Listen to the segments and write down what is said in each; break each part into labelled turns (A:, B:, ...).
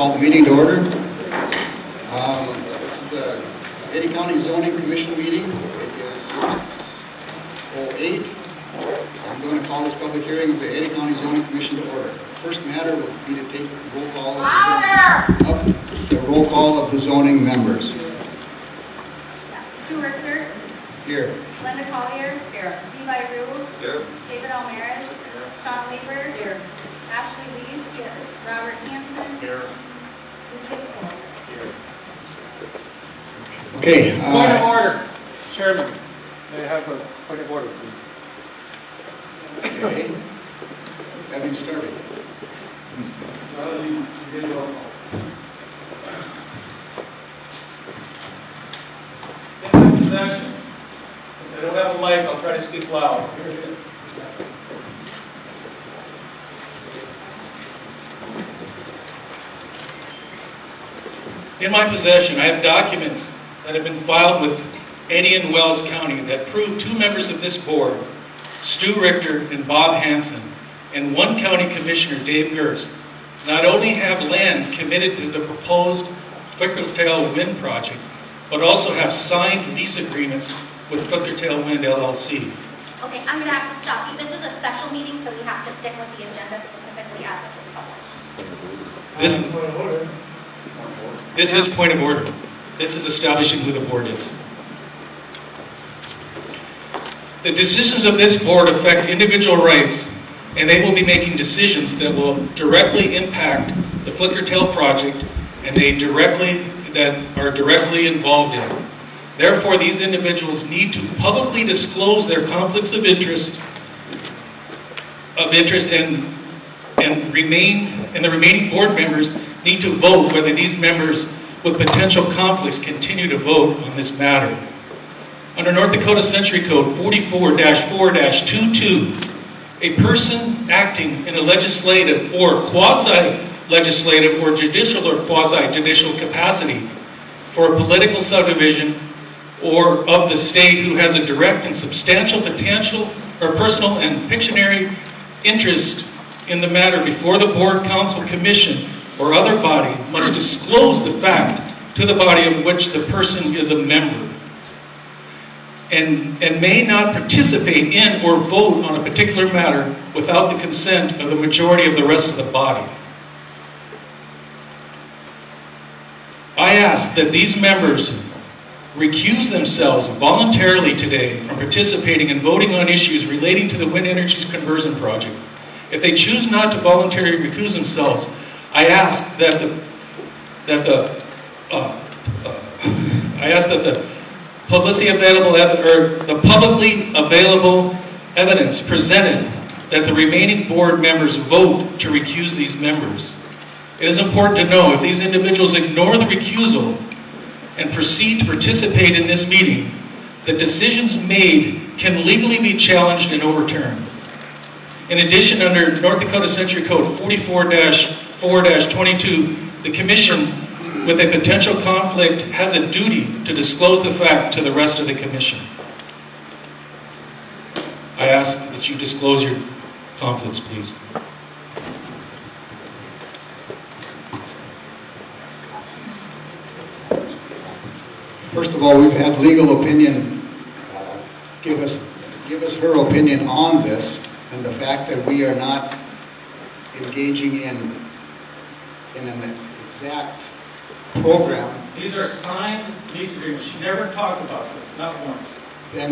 A: call the meeting to order. This is the Eddy County Zoning Commission meeting. It is 08. I'm going to call this public hearing of the Eddy County Zoning Commission to order. The first matter would be to take the roll call of the zoning members.
B: Stu Richter.
A: Here.
B: Linda Collier. Here. Levi Rue.
C: Here.
B: David Almaris. Sean Weaver. Here. Ashley Lees. Here. Robert Hanson.
C: Here.
B: Lucas Ford.
C: Here.
A: Okay.
C: Point of order. Chairman, may I have a point of order, please?
A: Okay. Having started.
C: In my possession, since I don't have a mic, I'll try to speak loud. In my possession, I have documents that have been filed with Eddy and Wells County that prove two members of this board, Stu Richter and Bob Hanson, and one county commissioner, Dave Gerst, not only have land committed to the proposed Flickertail Wind project, but also have signed lease agreements with Flickertail Wind LLC.
D: Okay, I'm going to have to stop you. This is a special meeting, so we have to stick with the agenda specifically as it was published.
C: This is point of order. This is establishing who the board is. The decisions of this board affect individual rights, and they will be making decisions that will directly impact the Flickertail project, and that are directly involved in it. Therefore, these individuals need to publicly disclose their conflicts of interest, and the remaining board members need to vote whether these members with potential conflicts continue to vote on this matter. Under North Dakota Century Code 44-4-22, a person acting in a legislative or quasi-legislative or judicial or quasi-judicial capacity for a political subdivision or of the state who has a direct and substantial potential or personal and pecuniary interest in the matter before the board, council, commission, or other body must disclose the fact to the body of which the person is a member and may not participate in or vote on a particular matter without the consent of the majority of the rest of the body. I ask that these members recuse themselves voluntarily today from participating and voting on issues relating to the wind energy conversion project. If they choose not to voluntarily recuse themselves, I ask that the publicly available evidence presented that the remaining board members vote to recuse these members. It is important to know if these individuals ignore the recusal and proceed to participate in this meeting, the decisions made can legally be challenged and overturned. In addition, under North Dakota Century Code 44-4-22, the Commission with a potential conflict has a duty to disclose the fact to the rest of the Commission. I ask that you disclose your conflicts, please.
A: First of all, we've had legal opinion give us her opinion on this, and the fact that we are not engaging in an exact program.
C: These are signed lease agreements. She never talked about this, not once.
A: There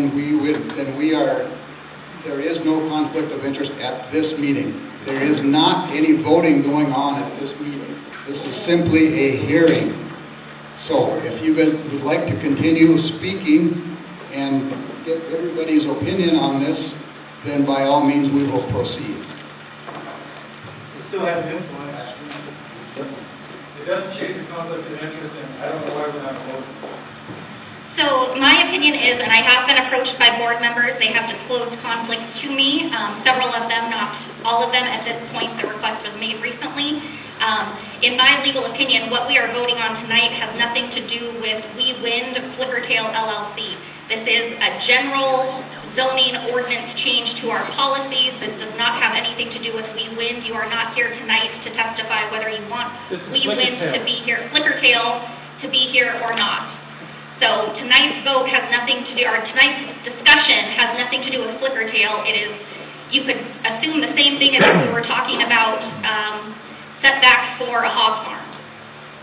A: is no conflict of interest at this meeting. There is not any voting going on at this meeting. This is simply a hearing. So if you guys would like to continue speaking and get everybody's opinion on this, then by all means we will proceed.
C: We still have influence. It doesn't chase a conflict of interest, and I don't know why we're not voting.
D: So my opinion is, and I have been approached by board members, they have disclosed conflicts to me, several of them, not all of them at this point. The request was made recently. In my legal opinion, what we are voting on tonight has nothing to do with We Wind Flickertail LLC. This is a general zoning ordinance change to our policies. This does not have anything to do with We Wind. You are not here tonight to testify whether you want We Wind to be here, Flickertail to be here or not. So tonight's vote has nothing to do, or tonight's discussion has nothing to do with Flickertail. It is, you could assume the same thing as if we were talking about setbacks for a hog farm.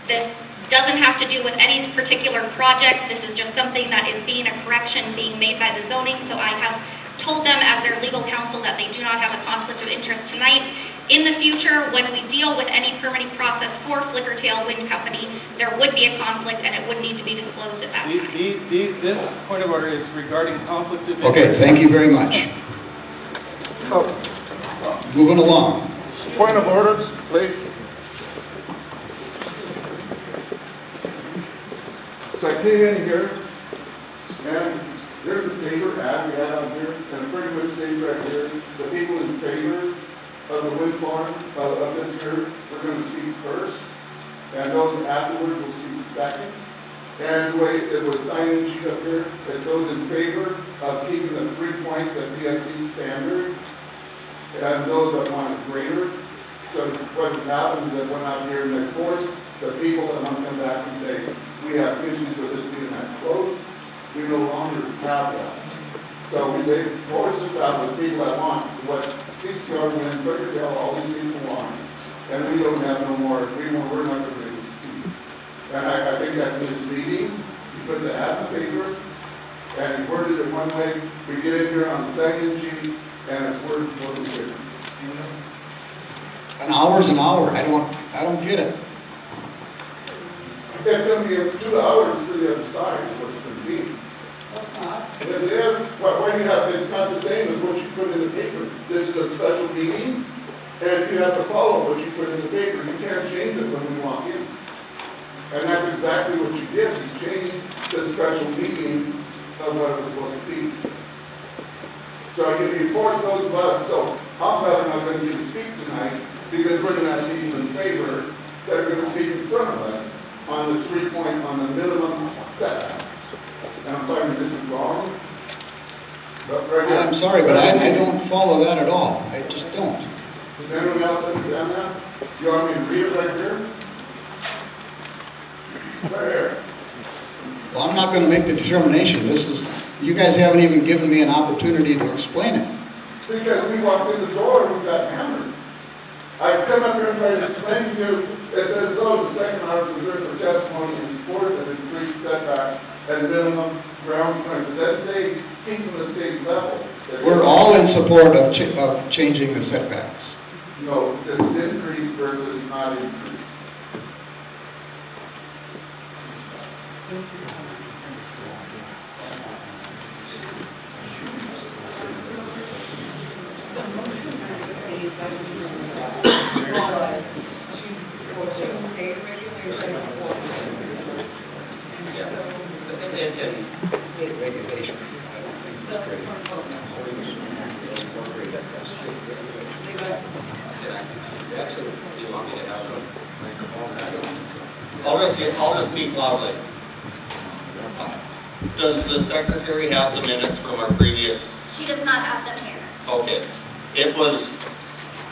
D: This doesn't have to do with any particular project. This is just something that is being a correction being made by the zoning. So I have told them as their legal counsel that they do not have a conflict of interest tonight. In the future, when we deal with any permitting process for Flickertail Wind Company, there would be a conflict and it would need to be disclosed at that time.
E: This point of order is regarding conflict of interest.
A: Okay, thank you very much. Moving along.
F: Point of order, please. So I came in here, and there's a paper ad we had on here, and it pretty much states right here, the people in favor of the wind farm of this year, we're going to speak first, and those afterwards will speak second. And the way it was signed sheet up here, it's those in favor of keeping the 3-point, the PSC standard, and those that want it greater. So what has happened is that went out here and they forced the people that want to come back and say, we have issues with this being that close, we no longer have that. So they forced us out with people that want what PCR, Wind, Flickertail, all these people want. And we don't have no more agreement, we're not going to be speak. And I think that's misleading. You put the ad in the paper, and you worded it one way, we get in here on the second sheets, and it's worded totally different.
A: An hour's an hour. I don't get it.
F: It's going to be 2 hours for the other side, is what it's going to be. Yes, it is. When you have, it's not the same as what you put in the paper. This is a special meeting, and you have to follow what you put in the paper. You can't change it when we walk in. And that's exactly what you did. You changed the special meeting of what it was supposed to be. So if you force those of us, so I'm probably not going to get to speak tonight, because we're going to have people in favor that are going to speak in front of us on the 3-point, on the minimum setback. And I'm finding this is wrong. But right here,
A: I'm sorry, but I don't follow that at all. I just don't.
F: does anyone else understand that? You want me to read it right here? Right here.
A: Well, I'm not going to make the determination. You guys haven't even given me an opportunity to explain it.
F: Because we walked in the door and we got hammered. I come up here and try to explain to you, it says those, the second hour is reserved for testimony in support of increased setbacks and minimum ground clearance. It doesn't say keeping the same level.
A: We're all in support of changing the setbacks.
F: No, this is increase versus not increase.
A: Regulation.
G: I'll just speak loudly. Does the secretary have the minutes from our previous?
D: She does not have them here.
G: Okay. It was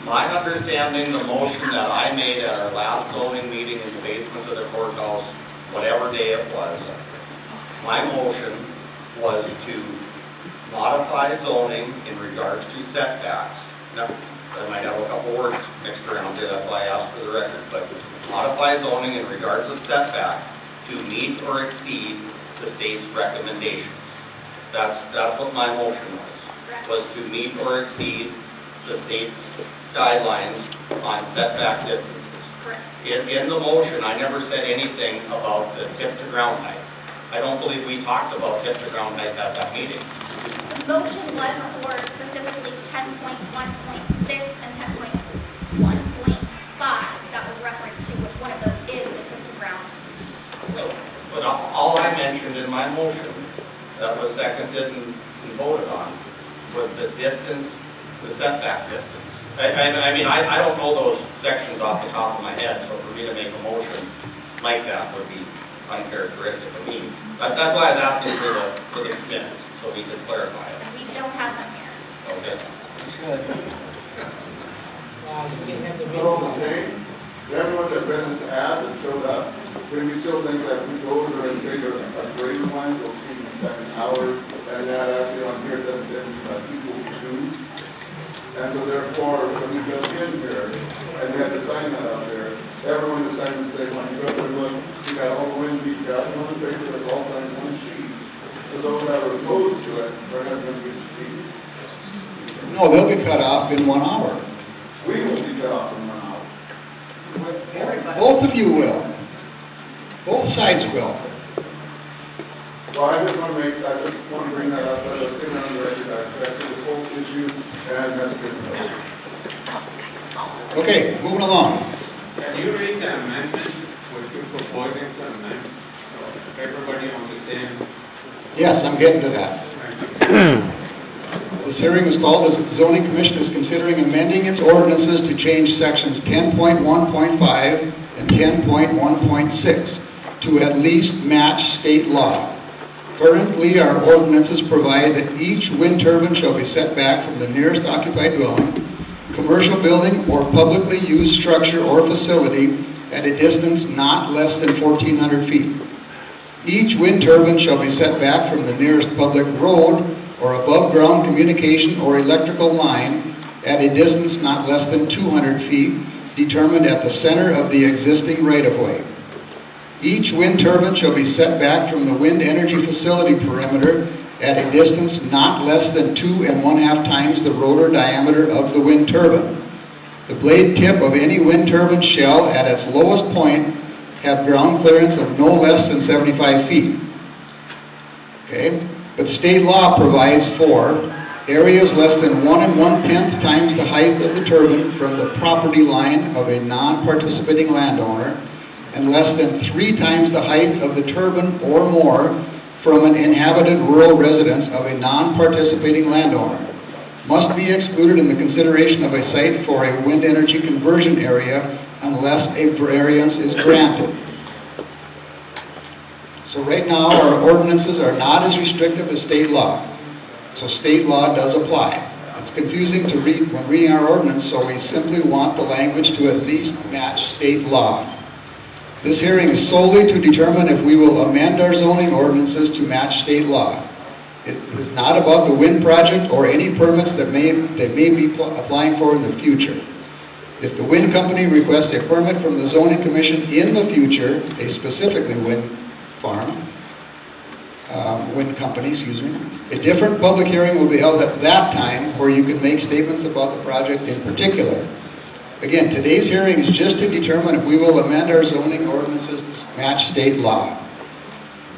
G: my understanding, the motion that I made at our last zoning meeting in the basement of the courthouse, whatever day it was, my motion was to modify zoning in regards to setbacks. Now, I might have a couple words mixed around here, that's why I asked for the record, but modify zoning in regards of setbacks to meet or exceed the state's recommendations. That's what my motion was to meet or exceed the state's guidelines on setback distances.
D: Correct.
G: In the motion, I never said anything about the tip to ground height. I don't believe we talked about tip to ground height at that meeting.
D: The motion was for specifically 10.1.6 and 10.1.5. That was referenced to which one of those is the tip to ground lake.
G: But all I mentioned in my motion that was seconded and voted on was the distance, the setback distance. I mean, I don't know those sections off the top of my head, so for me to make a motion like that would be uncharacteristic of me. That's why I was asking for the minutes, so we could clarify it.
D: We don't have them here.
G: Okay.
F: So the same, everyone that read this ad and showed up, then we still think that we go over and say you're a greater one, we'll see in second hour, and that actually on here doesn't say equal to. And so therefore, when we go in here, and we have to sign that out there, everyone is signing and say, when you go up and look, you got all the wind, you got one paper that's all signed on one sheet. So those that are opposed to it, are not going to be speaking.
A: No, they'll be cut off in 1 hour.
F: We will be cut off in 1 hour.
A: Both of you will. Both sides will.
F: Well, I just want to bring that up, but it's been on the record, I expect this whole issue, and that's good.
A: Okay, moving along.
H: Can you read the amendment, what you're proposing to amend, so everybody on the same?
A: Yes, I'm getting to that. This hearing is called as the Zoning Commission is considering amending its ordinances to change sections 10.1.5 and 10.1.6 to at least match state law. Currently, our ordinances provide that each wind turbine shall be set back from the nearest occupied dwelling, commercial building, or publicly used structure or facility at a distance not less than 1,400 feet. Each wind turbine shall be set back from the nearest public road or above-ground communication or electrical line at a distance not less than 200 feet, determined at the center of the existing right-of-way. Each wind turbine shall be set back from the wind energy facility perimeter at a distance not less than 2 1/2 times the rotor diameter of the wind turbine. The blade tip of any wind turbine shall, at its lowest point, have ground clearance of no less than 75 feet. Okay? But state law provides for areas less than 1 1/10 times the height of the turbine from the property line of a non-participating landowner, and less than 3 times the height of the turbine or more from an inhabited rural residence of a non-participating landowner, must be excluded in the consideration of a site for a wind energy conversion area unless a variance is granted. So right now, our ordinances are not as restrictive as state law. So state law does apply. It's confusing to read when reading our ordinance, so we simply want the language to at least match state law. This hearing is solely to determine if we will amend our zoning ordinances to match state law. It is not about the wind project or any permits that may be applying for in the future. If the wind company requests a permit from the zoning commission in the future, a specifically wind farm, wind company, a different public hearing will be held at that time where you can make statements about the project in particular. Again, today's hearing is just to determine if we will amend our zoning ordinances to match state law.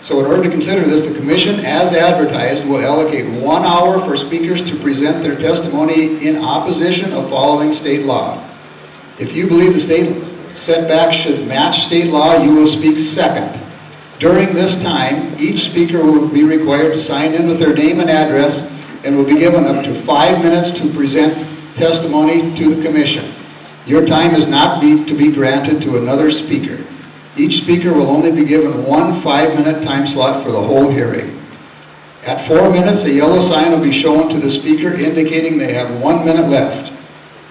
A: So in order to consider this, the commission, as advertised, will allocate 1 hour for speakers to present their testimony in opposition of following state law. If you believe the state setback should match state law, you will speak second. During this time, each speaker will be required to sign in with their name and address and will be given up to 5 minutes to present testimony to the commission. Your time is not to be granted to another speaker. Each speaker will only be given 1 5-minute time slot for the whole hearing. At 4 minutes, a yellow sign will be shown to the speaker indicating they have 1 minute left.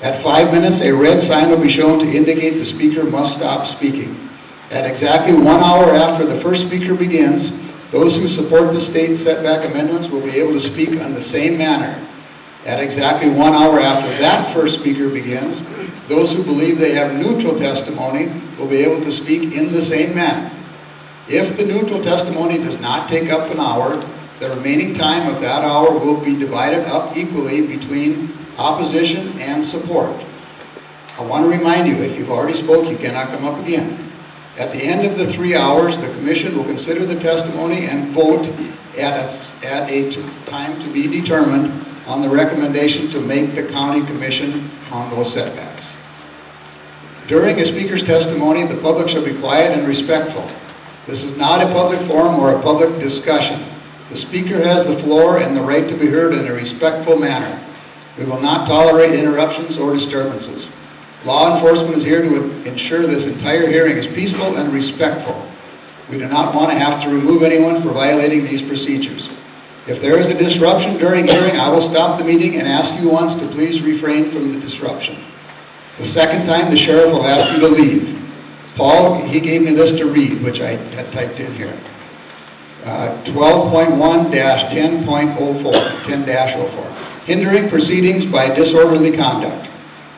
A: At 5 minutes, a red sign will be shown to indicate the speaker must stop speaking. At exactly 1 hour after the first speaker begins, those who support the state setback amendments will be able to speak on the same manner. At exactly 1 hour after that first speaker begins, those who believe they have neutral testimony will be able to speak in the same manner. If the neutral testimony does not take up an hour, the remaining time of that hour will be divided up equally between opposition and support. I want to remind you, if you've already spoke, you cannot come up again. At the end of the 3 hours, the commission will consider the testimony and vote at a time to be determined on the recommendation to make the county commission on those setbacks. During a speaker's testimony, the public shall be quiet and respectful. This is not a public forum or a public discussion. The speaker has the floor and the right to be heard in a respectful manner. We will not tolerate interruptions or disturbances. Law enforcement is here to ensure this entire hearing is peaceful and respectful. We do not want to have to remove anyone for violating these procedures. If there is a disruption during hearing, I will stop the meeting and ask you once to please refrain from the disruption. The second time, the sheriff will ask you to leave. Paul, he gave me this to read, which I had typed in here. 12.1-10.04, 10-04. Hindering proceedings by disorderly conduct.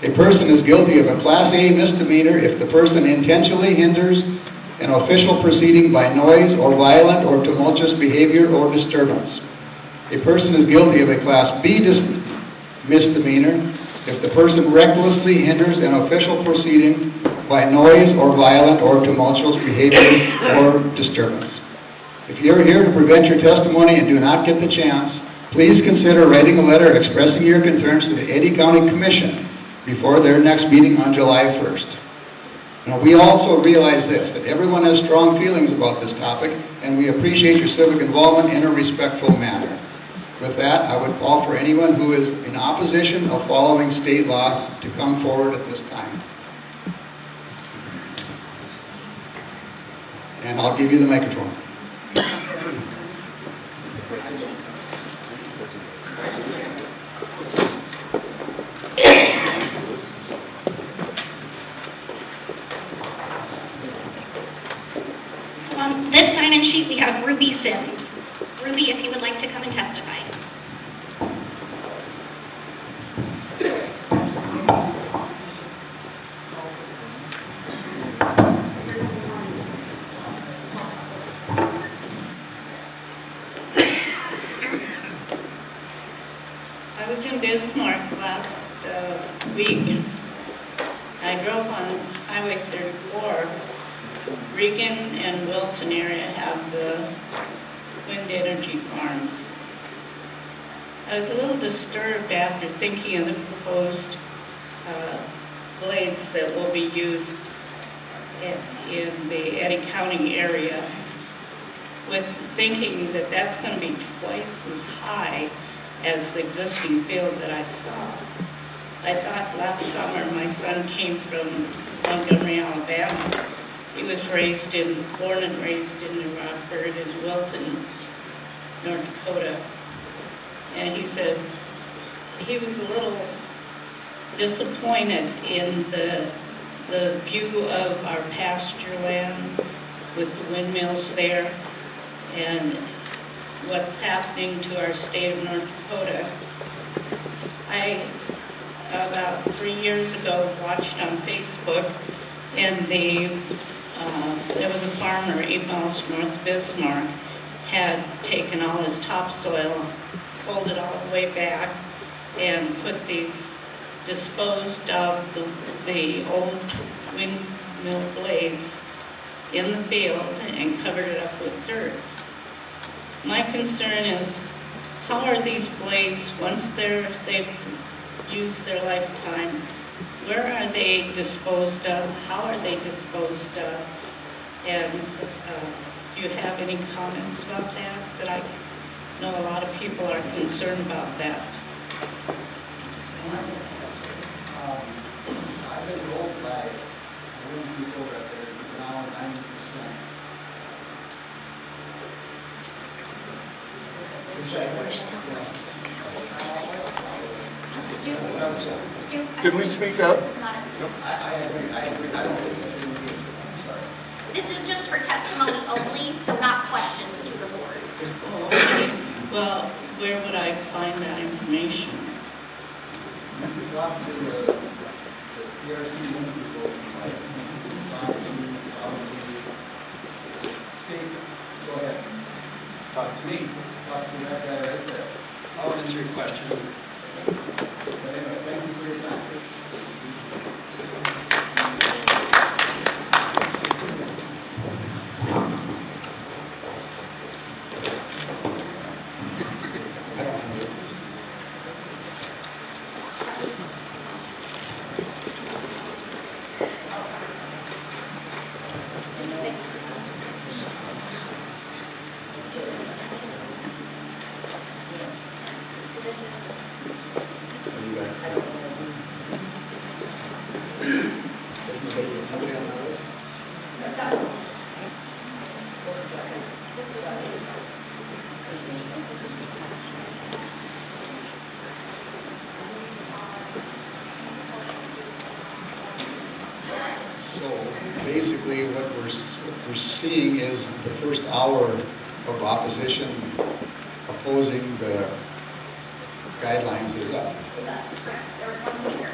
A: A person is guilty of a Class A misdemeanor if the person intentionally hinders an official proceeding by noise or violent or tumultuous behavior or disturbance. A person is guilty of a Class B misdemeanor if the person recklessly hinders an official proceeding by noise or violent or tumultuous behavior or disturbance. If you're here to prevent your testimony and do not get the chance, please consider writing a letter expressing your concerns to the Eddy County Commission before their next meeting on July 1st. Now, we also realize this, that everyone has strong feelings about this topic, and we appreciate your civic involvement in a respectful manner. With that, I would call for anyone who is in opposition of following state law to come forward at this time. And I'll give you the microphone.
D: On this sign-in sheet, we have Ruby Sims. Ruby, if you would like to come and testify.
I: I was in Bismarck last week. I drove on Highway 34. Regan and Wilton area have the wind energy farms. I was a little disturbed after thinking of the proposed blades that will be used in the Eddy County area, with thinking that that's going to be twice as high as the existing field that I saw. I thought last summer my son came from Montgomery, Alabama. He was born and raised in New Rockford in Wilton, North Dakota. And he said he was a little disappointed in the view of our pasture land with the windmills there and what's happening to our state of North Dakota. I, about 3 years ago, watched on Facebook, and there was a farmer 8 miles north of Bismarck had taken all his topsoil, pulled it all the way back, and put these, disposed of the old windmill blades in the field and covered it up with dirt. My concern is, how are these blades, once they've used their lifetime, where are they disposed of? How are they disposed of? And do you have any comments about that? That I know a lot of people are concerned about that.
A: I've been told by wind people that they're now 90%.
F: Can we speak up?
A: I agree. I don't think it should be. I'm sorry.
D: This is just for testimony only, so not questions to the board.
I: Well, where would I find that information?
A: You could talk to the PRC Wind people, like, talk to probably state. Go ahead.
J: Talk to me.
A: Talk to that guy right there.
J: I'll answer your question.
A: But anyway, thank you for your time. basically what we're seeing is the first hour of opposition opposing the guidelines is up.
B: That's correct. There was one speaker.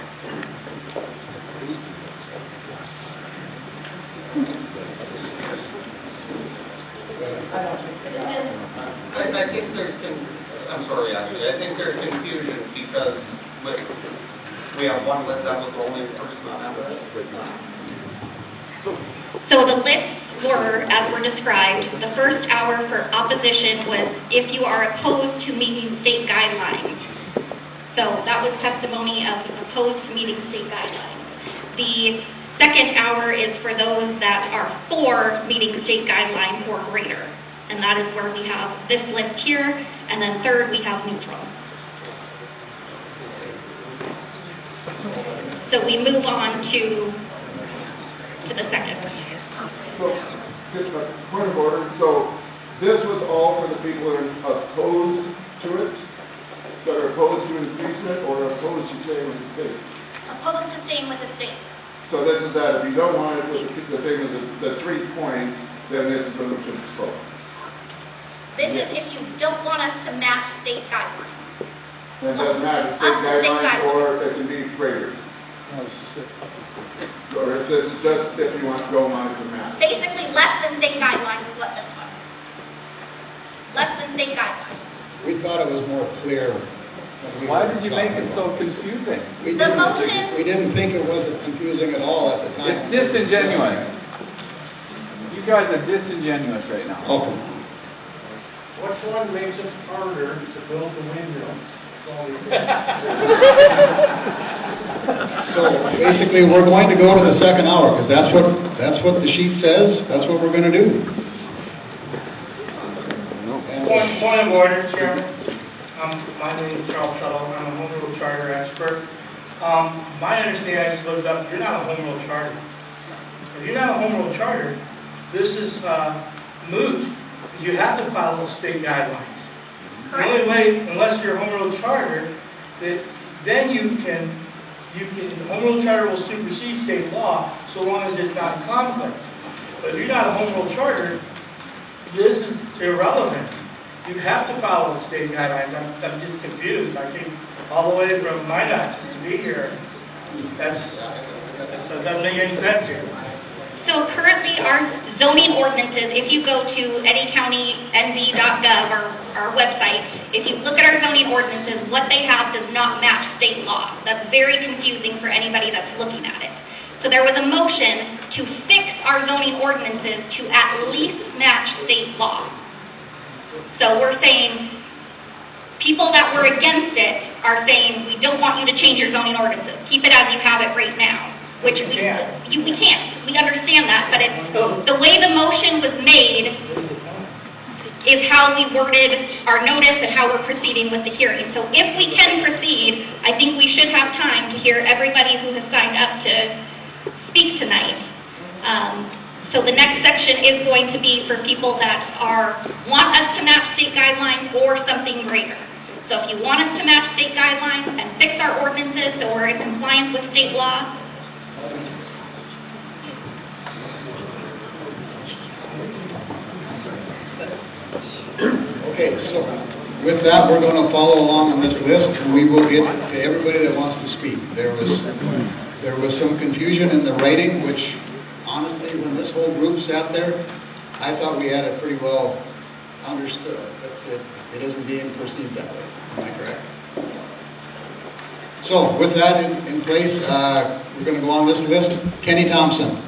G: I think there's, I'm sorry, actually, I think there's confusion because we have one list that was the only person on that list.
D: So the lists were, as were described, the first hour for opposition was if you are opposed to meeting state guidelines. So that was testimony of opposed to meeting state guidelines. The second hour is for those that are for meeting state guidelines or greater. And that is where we have this list here. And then third, we have neutrals. So we move on to the second.
F: So, just a point of order. So, this was all for the people that are opposed to it, that are opposed to increasing it, or opposed to staying with the state.
B: Opposed to staying with the state.
F: So this is that if you don't want it with the same as the 3 point, then this is the motion to vote.
B: This is if you don't want us to match state guidelines.
F: And it doesn't matter,
B: Up to
F: state
B: state
F: guidelines,
B: guidelines.
F: or it can be greater. Or if this is just if you want to go on to match.
B: Basically, less than state guidelines is what this was. Less than state guidelines.
A: We thought it was more clear.
E: Why did you make it so confusing?
A: We didn't think it was confusing at all at the time.
E: It's disingenuous. You guys are disingenuous right now.
A: Okay.
K: Which one makes it harder to build the windmill?
A: So basically, we're going to go to the second hour because that's what the sheet says. That's what we're going to do.
K: Point of order, Chairman. My name is Charles Shuttle. I'm a home rule charter expert. My understanding, I just looked up, you're not a home rule charter. If you're not a home rule charter, this is moot because you have to follow state guidelines.
B: Correct.
K: The only way, unless you're a home rule charter, then you can, home rule charter will supersede state law so long as it's not in conflict. But if you're not a home rule charter, this is irrelevant. You have to follow the state guidelines. I'm just confused. I came all the way from Minot just to be here. That doesn't make any sense here.
D: So currently our zoning ordinances, if you go to eddycountynd.gov, our website, if you look at our zoning ordinances, what they have does not match state law. That's very confusing for anybody that's looking at it. So there was a motion to fix our zoning ordinances to at least match state law. So we're saying, people that were against it are saying, we don't want you to change your zoning ordinances. Keep it as you have it right now. Which we can't. We understand that, but it's the way the motion was made is how we worded our notice and how we're proceeding with the hearing. So if we can proceed, I think we should have time to hear everybody who has signed up to speak tonight. So the next section is going to be for people that want us to match state guidelines or something greater. So if you want us to match state guidelines and fix our ordinances so we're in compliance with state law,
A: Okay, so with that, we're going to follow along on this list, and we will get to everybody that wants to speak. There was some confusion in the writing, which honestly, when this whole group sat there, I thought we had it pretty well understood, but it isn't being perceived that way. Am I correct? So with that in place, we're going to go on this list. Kenny Thompson.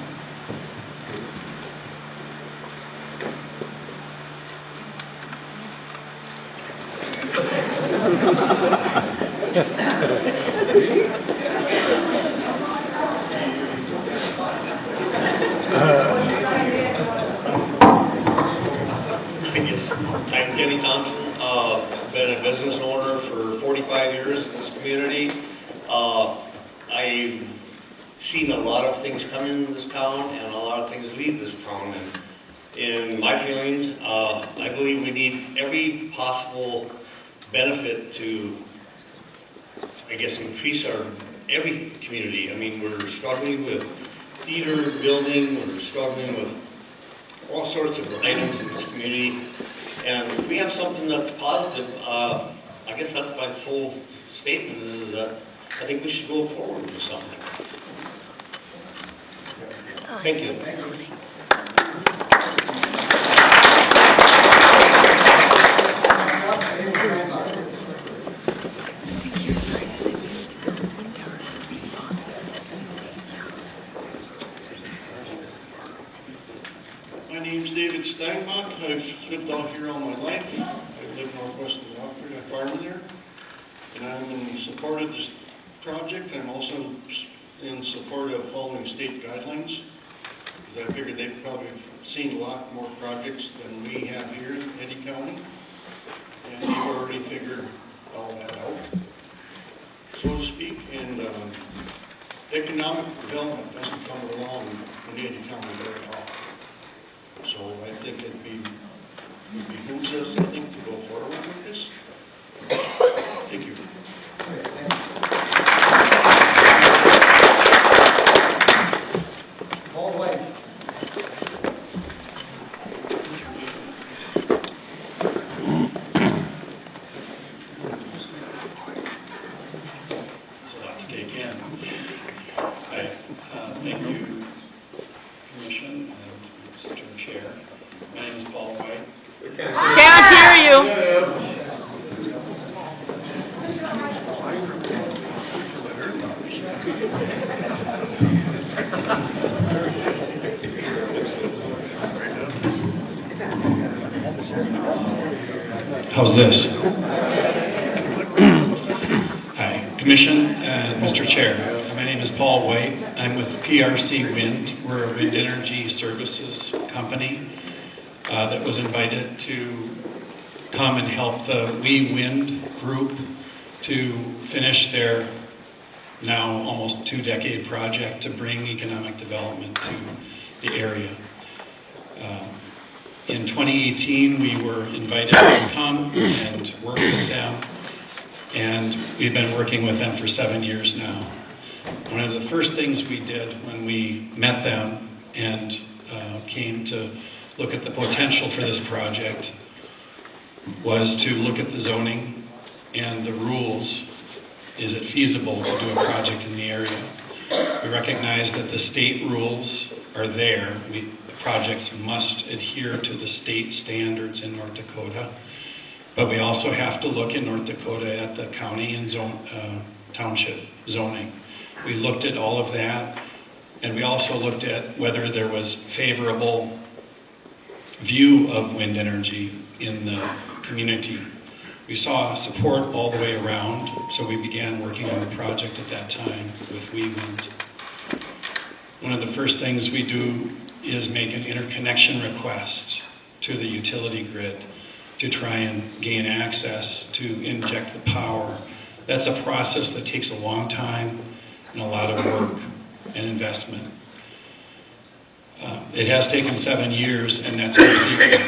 L: I'm Kenny Thompson. Been a business owner for 45 years in this community. I've seen a lot of things come in this town and a lot of things leave this town. And in my feelings, I believe we need every possible benefit to, I guess, increase every community. I mean, we're struggling with feeder building, we're struggling with all sorts of items in this community. And if we have something that's positive, I guess that's my full statement, is that I think we should go forward with something. Thank you.
M: My name's David Steinbach. I've lived out here all my life. I live northwest of Rockford. I farm there. And I'm in support of this project. I'm also in support of following state guidelines, because I figured they've probably seen a lot more projects than we have here in Eddy County. And they've already figured all that out, so to speak. And economic development doesn't come along in Eddy County very often. So I think it behooves us, I think, to go forward with this. Thank you.
A: All the way.
J: It's a lot to take in. Thank you, Commission and Mr. Chair. My name is Paul White.
N: Can't hear you.
J: How's this? Hi, Commission and Mr. Chair. My name is Paul White. I'm with PRC Wind. We're a wind energy services company that was invited to come and help the We Wind group to finish their now almost 2-decade project to bring economic development to the area. In 2018, we were invited to come and work with them, and we've been working with them for 7 years now. One of the first things we did when we met them and came to look at the potential for this project was to look at the zoning and the rules. Is it feasible to do a project in the area? We recognize that the state rules are there. The projects must adhere to the state standards in North Dakota. But we also have to look in North Dakota at the county and township zoning. We looked at all of that, and we also looked at whether there was favorable view of wind energy in the community. We saw support all the way around, so we began working on the project at that time with We Wind. One of the first things we do is make an interconnection request to the utility grid to try and gain access to inject the power. That's a process that takes a long time and a lot of work and investment. It has taken 7 years, and that's complete.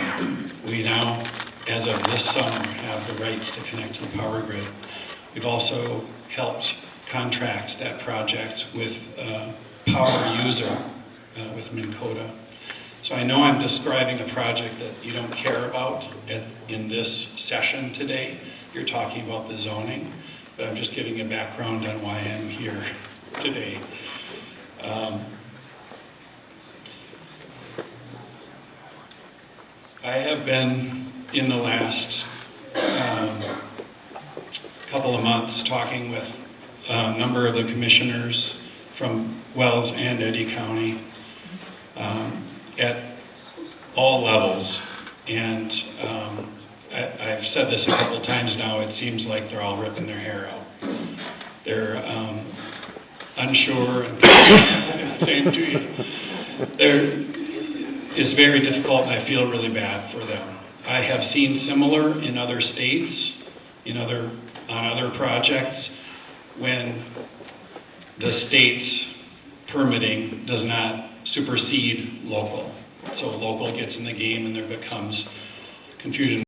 J: We now, as of this summer, have the rights to connect to the power grid. We've also helped contract that project with a power user with Dakota. So I know I'm describing a project that you don't care about in this session today. You're talking about the zoning, but I'm just giving a background on why I'm here today. I have been, in the last couple of months, talking with a number of the commissioners from Wells and Eddy County at all levels. And I've said this a couple times now, it seems like they're all ripping their hair out. They're unsure, and same to you. It's very difficult, and I feel really bad for them. I have seen similar in other states, on other projects, when the state permitting does not supersede local. So local gets in the game and there becomes confusion.